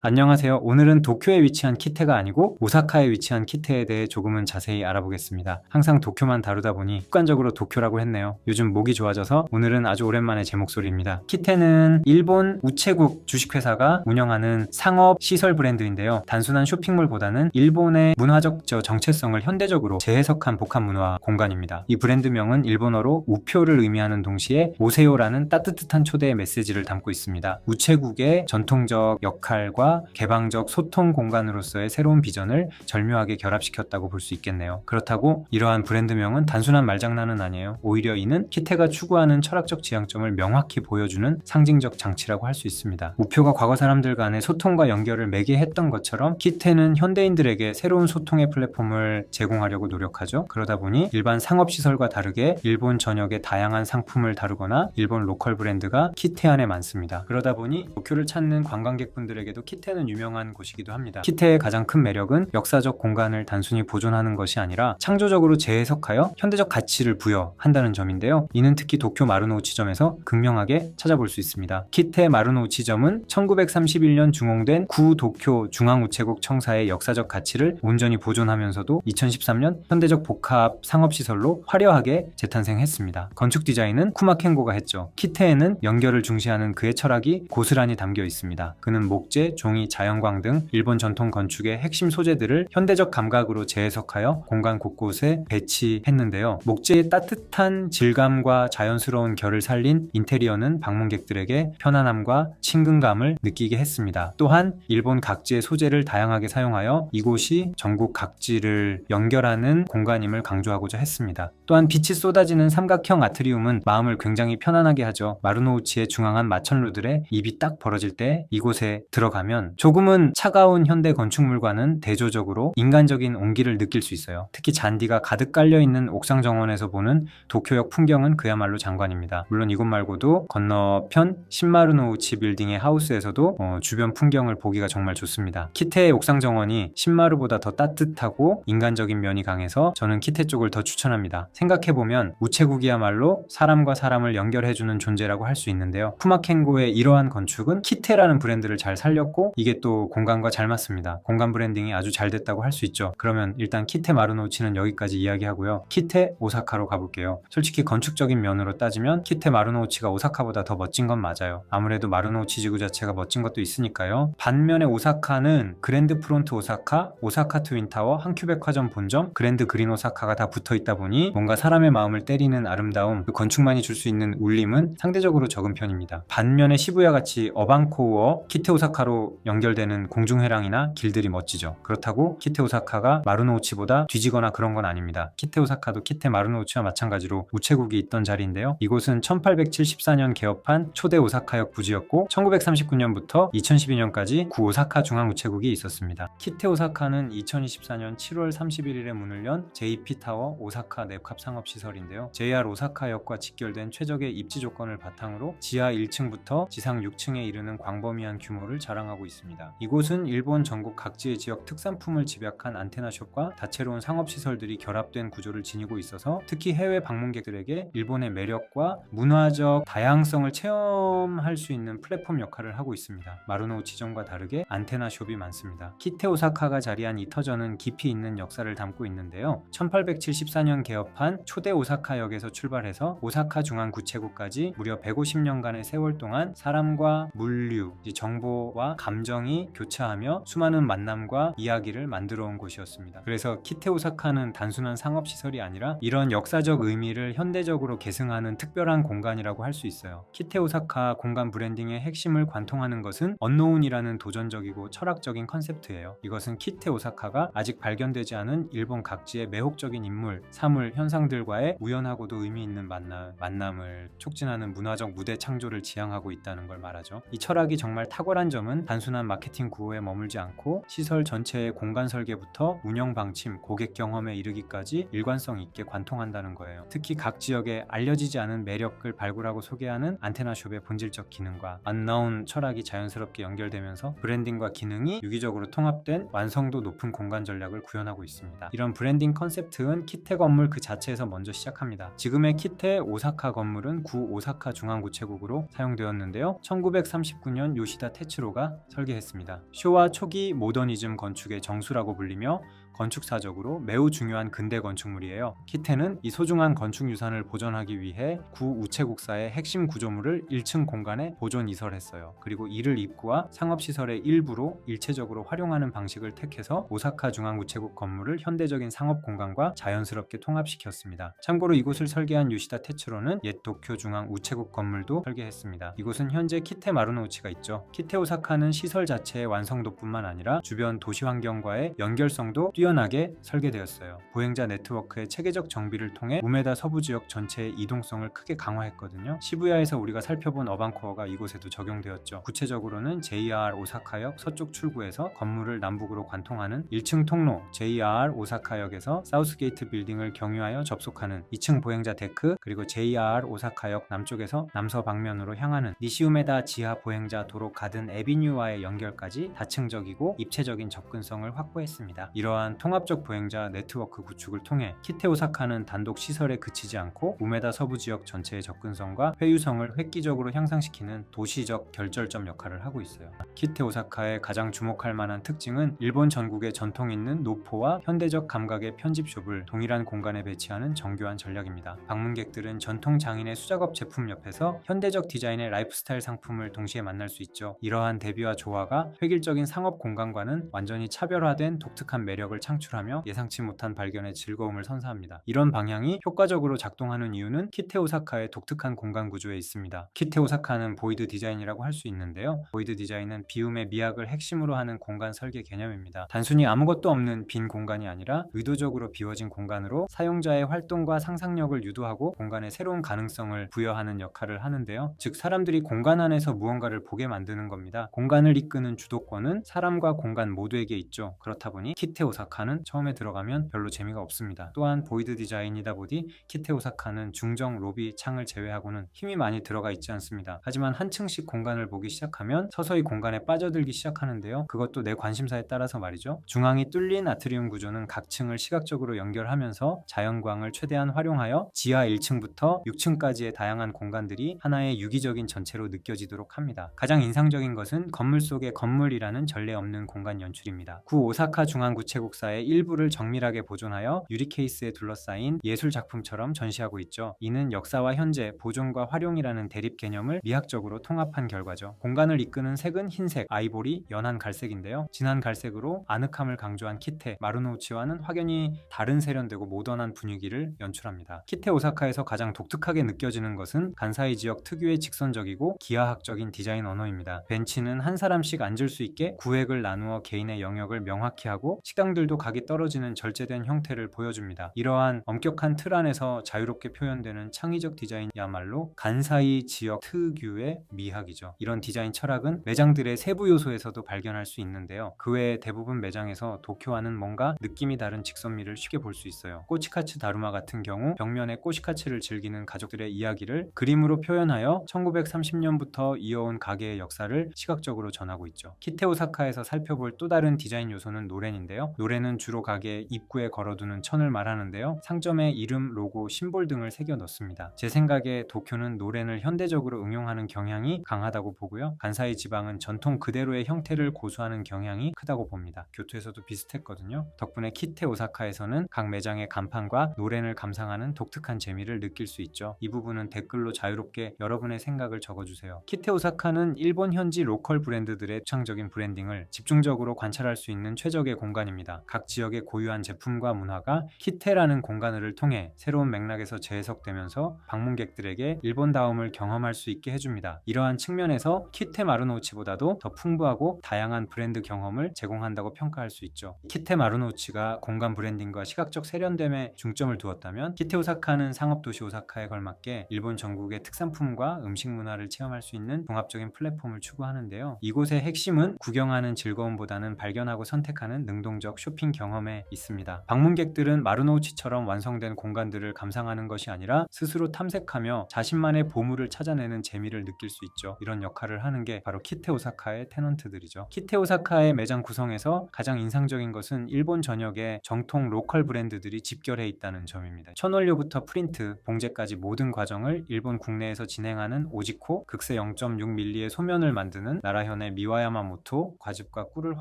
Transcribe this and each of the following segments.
안녕하세요. 오늘은 도쿄에 위치한 키테가 아니고 오사카에 위치한 키테에 대해 조금은 자세히 알아보겠습니다. 항상 도쿄만 다루다 보니 습관적으로 도쿄라고 했네요. 요즘 목이 좋아져서 오늘은 아주 오랜만에 제 목소리입니다. 키테는 일본 우체국 주식회사가 운영하는 상업 시설 브랜드인데요. 단순한 쇼핑몰보다는 일본의 문화적 정체성을 현대적으로 재해석한 복합 문화 공간입니다. 이 브랜드명은 일본어로 우표를 의미하는 동시에 오세요라는 따뜻한 초대의 메시지를 담고 있습니다. 우체국의 전통적 역할과 개방적 소통 공간으로서의 새로운 비전을 절묘하게 결합시켰다고 볼 수 있겠네요. 그렇다고 이러한 브랜드명은 단순한 말장난은 아니에요. 오히려 이는 키테가 추구하는 철학적 지향점을 명확히 보여주는 상징적 장치라고 할 수 있습니다. 우표가 과거 사람들 간의 소통과 연결을 매개했던 것처럼 키테는 현대인들에게 새로운 소통의 플랫폼을 제공하려고 노력하죠. 그러다 보니 일반 상업시설과 다르게 일본 전역의 다양한 상품을 다루거나 일본 로컬 브랜드가 키테 안에 많습니다. 그러다 보니 도쿄를 찾는 관광객분들에게도 키테는 유명한 곳이기도 합니다. 키테의 가장 큰 매력은 역사적 공간을 단순히 보존하는 것이 아니라 창조적으로 재해석하여 현대적 가치를 부여한다는 점인데요. 이는 특히 도쿄 마루노우치점에서 극명하게 찾아볼 수 있습니다. 키테 마루노우치점은 1931년 중흥된 구도쿄 중앙우체국 청사의 역사적 가치를 온전히 보존하면서도 2013년 현대적 복합 상업시설로 화려하게 재탄생했습니다. 건축 디자인은 쿠마켄고가 했죠. 키테에는 연결을 중시하는 그의 철학이 고스란히 담겨 있습니다. 그는 목재, 종이, 자연광 등 일본 전통 건축의 핵심 소재들을 현대적 감각으로 재해석하여 공간 곳곳에 배치했는데요. 목재의 따뜻한 질감과 자연스러운 결을 살린 인테리어는 방문객들에게 편안함과 친근감을 느끼게 했습니다. 또한 일본 각지의 소재를 다양하게 사용하여 이곳이 전국 각지를 연결하는 공간임을 강조하고자 했습니다. 또한 빛이 쏟아지는 삼각형 아트리움은 마음을 굉장히 편안하게 하죠. 마루노우치의 중앙한 마천루들의 입이 딱 벌어질 때 이곳에 들어가면 조금은 차가운 현대 건축물과는 대조적으로 인간적인 온기를 느낄 수 있어요. 특히 잔디가 가득 깔려있는 옥상 정원에서 보는 도쿄역 풍경은 그야말로 장관입니다. 물론 이곳 말고도 건너편 신마루노우치 빌딩의 하우스에서도 주변 풍경을 보기가 정말 좋습니다. 키테의 옥상 정원이 신마루보다 더 따뜻하고 인간적인 면이 강해서 저는 키테 쪽을 더 추천합니다. 생각해보면 우체국이야말로 사람과 사람을 연결해주는 존재라고 할 수 있는데요. 쿠마켄고의 이러한 건축은 키테라는 브랜드를 잘 살렸고 이게 또 공간과 잘 맞습니다. 공간 브랜딩이 아주 잘 됐다고 할 수 있죠. 그러면 일단 키테 마루노우치는 여기까지 이야기하고요. 키테 오사카로 가볼게요. 솔직히 건축적인 면으로 따지면 키테 마루노우치가 오사카보다 더 멋진 건 맞아요. 아무래도 마루노우치 지구 자체가 멋진 것도 있으니까요. 반면에 오사카는 그랜드 프론트 오사카, 오사카 트윈타워, 한큐백화점 본점, 그랜드 그린 오사카가 다 붙어있다 보니 뭔가 사람의 마음을 때리는 아름다움, 그 건축만이 줄 수 있는 울림은 상대적으로 적은 편입니다. 반면에 시부야같이 어반코어, 키테 오사카로 연결되는 공중회랑이나 길들이 멋지죠. 그렇다고 키테 오사카가 마루노우치보다 뒤지거나 그런 건 아닙니다. 키테 오사카도 키테 마루노우치와 마찬가지로 우체국이 있던 자리인데요. 이곳은 1874년 개업한 초대 오사카역 부지였고 1939년부터 2012년까지 구 오사카 중앙우체국이 있었습니다. 키테 오사카는 2024년 7월 31일에 문을 연 JP타워 오사카 넵캅 상업시설인데요. JR 오사카역과 직결된 최적의 입지 조건을 바탕으로 지하 1층부터 지상 6층에 이르는 광범위한 규모를 자랑하고 있습니다. 이곳은 일본 전국 각지의 지역 특산품을 집약한 안테나숍과 다채로운 상업시설들이 결합된 구조를 지니고 있어서 특히 해외 방문객들에게 일본의 매력과 문화적 다양성을 체험할 수 있는 플랫폼 역할을 하고 있습니다. 마루노우치점과 다르게 안테나숍이 많습니다. 키테 오사카가 자리한 이 터전은 깊이 있는 역사를 담고 있는데요. 1874년 개업한 초대 오사카역에서 출발해서 오사카 중앙구체구까지 무려 150년간의 세월 동안 사람과 물류, 정보와 감정이 교차하며 수많은 만남과 이야기를 만들어 온 곳이었습니다. 그래서 키테 오사카는 단순한 상업시설이 아니라 이런 역사적 의미를 현대적으로 계승하는 특별한 공간이라고 할 수 있어요. 키테 오사카 공간 브랜딩의 핵심을 관통하는 것은 언노운이라는 도전적이고 철학적인 컨셉트예요. 이것은 키테 오사카가 아직 발견되지 않은 일본 각지의 매혹적인 인물, 사물, 현상들과의 우연하고도 의미 있는 만남을 촉진하는 문화적 무대 창조를 지향하고 있다는 걸 말하죠. 이 철학이 정말 탁월한 점은 단순한 마케팅 구호에 머물지 않고 시설 전체의 공간 설계부터 운영 방침, 고객 경험에 이르기까지 일관성 있게 관통한다는 거예요. 특히 각 지역에 알려지지 않은 매력을 발굴하고 소개하는 안테나숍의 본질적 기능과 unknown 철학이 자연스럽게 연결되면서 브랜딩과 기능이 유기적으로 통합된 완성도 높은 공간 전략을 구현하고 있습니다. 이런 브랜딩 컨셉트는 키테 건물 그 자체에서 먼저 시작합니다. 지금의 키테 오사카 건물은 구 오사카 중앙구체국으로 사용되었는데요. 1939년 요시다 테츠로가 설계했습니다. 쇼와 초기 모더니즘 건축의 정수라고 불리며 건축사적으로 매우 중요한 근대 건축물이에요. 키테는 이 소중한 건축 유산을 보존하기 위해 구 우체국사의 핵심 구조물을 1층 공간에 보존 이설했어요. 그리고 이를 입구와 상업시설의 일부로 일체적으로 활용하는 방식을 택해서 오사카 중앙 우체국 건물을 현대적인 상업 공간과 자연스럽게 통합시켰습니다. 참고로 이곳을 설계한 요시다 테츠로는 옛 도쿄 중앙 우체국 건물도 설계했습니다. 이곳은 현재 키테 마루노우치가 있죠. 키테 오사카는 시설 자체의 완성도뿐만 아니라 주변 도시 환경과의 연결성도 뛰어나게 설계되었어요. 보행자 네트워크의 체계적 정비를 통해 우메다 서부 지역 전체의 이동성을 크게 강화했거든요. 시부야에서 우리가 살펴본 어반코어가 이곳에도 적용되었죠. 구체적으로는 JR 오사카역 서쪽 출구에서 건물을 남북으로 관통하는 1층 통로 JR 오사카역에서 사우스게이트 빌딩을 경유하여 접속하는 2층 보행자 데크, 그리고 JR 오사카역 남쪽에서 남서 방면으로 향하는 니시우메다 지하 보행자 도로 가든 에비뉴와의 연결까지 다층적이고 입체적인 접근성을 확보했습니다. 이러한 통합적 보행자 네트워크 구축을 통해 키테 오사카는 단독 시설에 그치지 않고 우메다 서부 지역 전체의 접근성과 회유성을 획기적으로 향상시키는 도시적 결절점 역할을 하고 있어요. 키테 오사카의 가장 주목할 만한 특징은 일본 전국에 전통 있는 노포와 현대적 감각의 편집숍을 동일한 공간에 배치하는 정교한 전략입니다. 방문객들은 전통 장인의 수작업 제품 옆에서 현대적 디자인의 라이프스타일 상품을 동시에 만날 수 있죠. 이러한 대비와 조화가 획일적인 상업 공간과는 완전히 차별화된 독특한 매력을 창출하며 예상치 못한 발견의 즐거움을 선사합니다. 이런 방향이 효과적으로 작동하는 이유는 키테 오사카의 독특한 공간 구조에 있습니다. 키테 오사카는 보이드 디자인이라고 할 수 있는데요. 보이드 디자인은 비움의 미학을 핵심으로 하는 공간 설계 개념입니다. 단순히 아무것도 없는 빈 공간이 아니라 의도적으로 비워진 공간으로 사용자의 활동과 상상력을 유도하고 공간에 새로운 가능성을 부여하는 역할을 하는데요. 즉 사람들이 공간 안에서 무언가를 보게 만드는 겁니다. 공간을 이끄는 주도권은 사람과 공간 모두에게 있죠. 그렇다 보니 키테 오사카는 처음에 들어가면 별로 재미가 없습니다. 또한 보이드 디자인이다 보니 키테 오사카는 중정 로비 창을 제외하고는 힘이 많이 들어가 있지 않습니다. 하지만 한 층씩 공간을 보기 시작하면 서서히 공간에 빠져들기 시작하는데요. 그것도 내 관심사에 따라서 말이죠. 중앙이 뚫린 아트리움 구조는 각 층을 시각적으로 연결하면서 자연광을 최대한 활용하여 지하 1층부터 6층까지의 다양한 공간들이 하나의 유기적인 전체로 느껴지도록 합니다. 가장 인상적인 것은 건물 속의 건물이라는 전례 없는 공간 연출입니다. 구 오사카 중앙구체국사의 일부를 정밀하게 보존하여 유리 케이스에 둘러싸인 예술 작품처럼 전시하고 있죠. 이는 역사와 현재, 보존과 활용이라는 대립 개념을 미학적으로 통합한 결과죠. 공간을 이끄는 색은 흰색, 아이보리, 연한 갈색인데요. 진한 갈색으로 아늑함을 강조한 키테, 마루노우치와는 확연히 다른 세련되고 모던한 분위기를 연출합니다. 키테 오사카에서 가장 독특하게 느껴지는 것은 간사이 지역 특유의 직선적이고 기하학적인 디자인 언어입니다. 벤치는 한 사람씩 앉을 수 있게 구획을 나누어 개인의 영역을 명확히 하고 식당들도 각이 떨어지는 절제된 형태를 보여줍니다. 이러한 엄격한 틀 안에서 자유롭게 표현되는 창의적 디자인이야말로 간사이 지역 특유의 미학이죠. 이런 디자인 철학은 매장들의 세부 요소에서도 발견할 수 있는데요. 그 외에 대부분 매장에서 도쿄와는 뭔가 느낌이 다른 직선미를 쉽게 볼 수 있어요. 꼬치카츠 다루마 같은 경우 벽면에 꼬치카츠를 즐기는 가족들의 이야기를 그림으로 표현하여 1930년부터 이어온 가게의 역사를 시각적으로 전하고 있죠. 키테 오사카에서 살펴볼 또 다른 디자인 요소는 노렌인데요. 노렌은 주로 가게 입구에 걸어두는 천을 말하는데요. 상점에 이름, 로고, 심볼 등을 새겨 넣습니다. 제 생각에 도쿄는 노렌을 현대적으로 응용하는 경향이 강하다고 보고요. 간사이 지방은 전통 그대로의 형태를 고수하는 경향이 크다고 봅니다. 교토에서도 비슷했거든요. 덕분에 키테 오사카에서는 각 매장의 간판과 노렌을 감상하는 독특한 재미를 느낄 수 있죠. 이 부분은 댓글로 자유롭게 여러분의 생각을 적어주세요. 키테 오사카는 일본 현지 로컬 브랜드들의 독창적인 브랜딩을 집중적으로 관찰할 수 있는 최적의 공간입니다. 각 지역의 고유한 제품과 문화가 키테라는 공간을 통해 새로운 맥락에서 재해석되면서 방문객들에게 일본다움을 경험할 수 있게 해줍니다. 이러한 측면에서 키테 마루노우치보다도 더 풍부하고 다양한 브랜드 경험을 제공한다고 평가할 수 있죠. 키테 마루노우치가 공간 브랜딩과 시각적 세련됨에 중점을 두었다면 키테 오사카는 상업도시 오사카에 걸맞게 일본 전국의 특산품과 음식 문화를 체험할 수 있는 종합적인 플랫폼을 추구하는데요. 이곳의 핵심은 구경하는 즐거움보다는 발견하고 선택하는 능동적 쇼핑 경험에 있습니다. 방문객들은 마루노우치처럼 완성된 공간들을 감상하는 것이 아니라 스스로 탐색하며 자신만의 보물을 찾아내는 재미를 느낄 수 있죠. 이런 역할을 하는 게 바로 키테 오사카의 테넌트들이죠. 키테 오사카의 매장 구성에서 가장 인상적인 것은 일본 전역의 정통 로컬 브랜드들이 집결해 있다는 점입니다. 천원료부터 프린트, 봉제까지 모든 과정을 일본 국내에서 진행하는 오지코, 극세 0.6mm의 소면을 만드는 나라현 일본의 미와야마모토, 과즙과 꿀을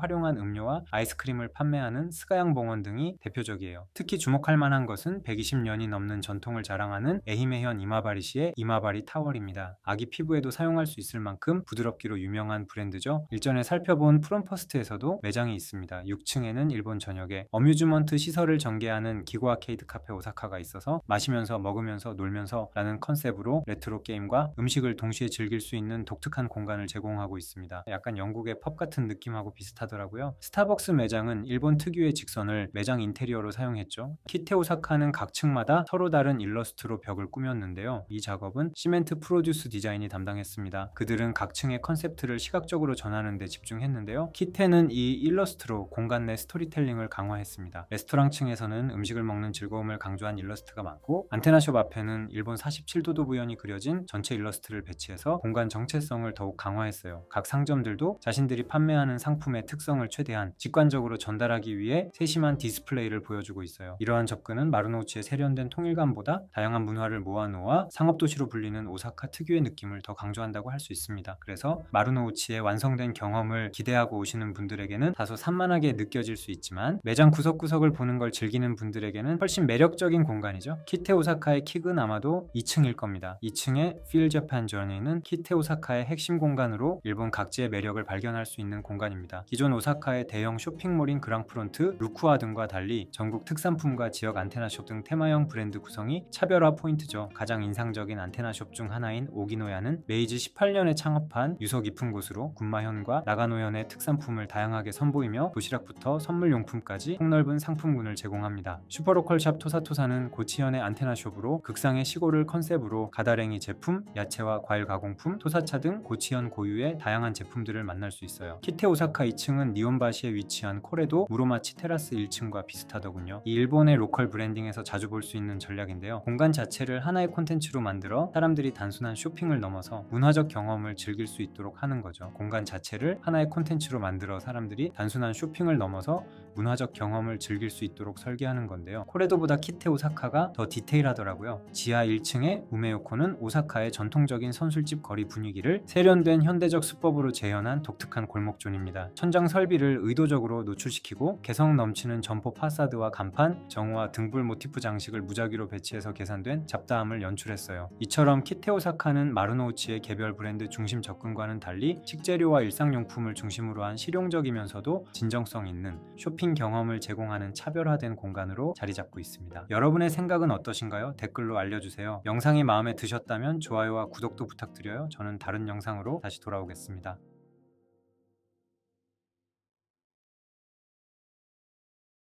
활용한 음료와 아이스크림을 판매하는 스가양봉원 등이 대표적이에요. 특히 주목할 만한 것은 120년이 넘는 전통을 자랑하는 에히메현 이마바리시의 이마바리 타월입니다. 아기 피부에도 사용할 수 있을 만큼 부드럽기로 유명한 브랜드죠. 일전에 살펴본 프롬퍼스트에서도 매장이 있습니다. 6층에는 일본 전역에 어뮤즈먼트 시설을 전개하는 기고 아케이드 카페 오사카가 있어서 마시면서 먹으면서 놀면서 라는 컨셉으로 레트로 게임과 음식을 동시에 즐길 수 있는 독특한 공간을 제공하고 있습니다. 약간 영국의 펍 같은 느낌하고 비슷하더라고요. 스타벅스 매장은 일본 특유의 직선을 매장 인테리어로 사용했죠. 키테 오사카는 각 층마다 서로 다른 일러스트로 벽을 꾸몄는데요. 이 작업은 시멘트 프로듀스 디자인이 담당했습니다. 그들은 각 층의 컨셉트를 시각적으로 전하는 데 집중했는데요. 키테는 이 일러스트로 공간 내 스토리텔링을 강화했습니다. 레스토랑 층에서는 음식을 먹는 즐거움을 강조한 일러스트가 많고, 안테나숍 앞에는 일본 47도도 부연이 그려진 전체 일러스트를 배치해서 공간 정체성을 더욱 강화했어요. 각 상점들도 자신들이 판매하는 상품의 특성을 최대한 직관적으로 전달하기 위해 세심한 디스플레이를 보여주고 있어요. 이러한 접근은 마루노우치의 세련된 통일감보다 다양한 문화를 모아놓아 상업도시로 불리는 오사카 특유의 느낌을 더 강조한다고 할 수 있습니다. 그래서 마루노우치의 완성된 경험을 기대하고 오시는 분들에게는 다소 산만하게 느껴질 수 있지만, 매장 구석구석을 보는 걸 즐기는 분들에게는 훨씬 매력적인 공간이죠. 키테 오사카의 킥은 아마도 2층일 겁니다. 2층의 Feel Japan Journey는 키테 오사카의 핵심 공간으로 일본 각지의 매력을 발견할 수 있는 공간입니다. 기존 오사카의 대형 쇼핑몰인 그랑프론트, 루쿠아 등과 달리 전국 특산품과 지역 안테나숍 등 테마형 브랜드 구성이 차별화 포인트죠. 가장 인상적인 안테나숍 중 하나인 오기노야는 메이지 18년에 창업한 유서 깊은 곳으로 군마현과 나가노현의 특산품을 다양하게 선보이며 도시락부터 선물용품까지 폭넓은 상품군을 제공합니다. 슈퍼로컬샵 토사토사는 고치현의 안테나숍으로 극상의 시골을 컨셉으로 가다랭이 제품, 야채와 과일 가공품, 토사차 등 고치현 고유의 다양한 제품들을 만날 수 있어요. 키테 오사카 2층은 니온바시에 위치한 코레도 무로마치 테라스 1층과 비슷하더군요. 이 일본의 로컬 브랜딩에서 자주 볼 수 있는 전략인데요. 공간 자체를 하나의 콘텐츠로 만들어 사람들이 단순한 쇼핑을 넘어서 문화적 경험을 즐길 수 있도록 하는 거죠. 공간 자체를 하나의 콘텐츠로 만들어 사람들이 단순한 쇼핑을 넘어서 문화적 경험을 즐길 수 있도록 설계하는 건데요. 코레도보다 키테 오사카가 더 디테일하더라고요. 지하 1층의 우메요코는 오사카의 전통적인 선술집 거리 분위기를 세련된 현대적 수법으로 재현한 독특한 골목존입니다. 천장 설비를 의도적으로 노출시키고 개성 넘치는 점포 파사드와 간판, 정화, 등불 모티프 장식을 무작위로 배치해서 계산된 잡다함을 연출했어요. 이처럼 키테 오사카는 마루노우치의 개별 브랜드 중심 접근과는 달리 식재료와 일상용품을 중심으로 한 실용적이면서도 진정성 있는 쇼핑 경험을 제공하는 차별화된 공간으로 자리 잡고 있습니다. 여러분의 생각은 어떠신가요? 댓글로 알려주세요. 영상이 마음에 드셨다면 좋아요와 구독도 부탁드려요. 저는 다른 영상으로 다시 돌아오겠습니다.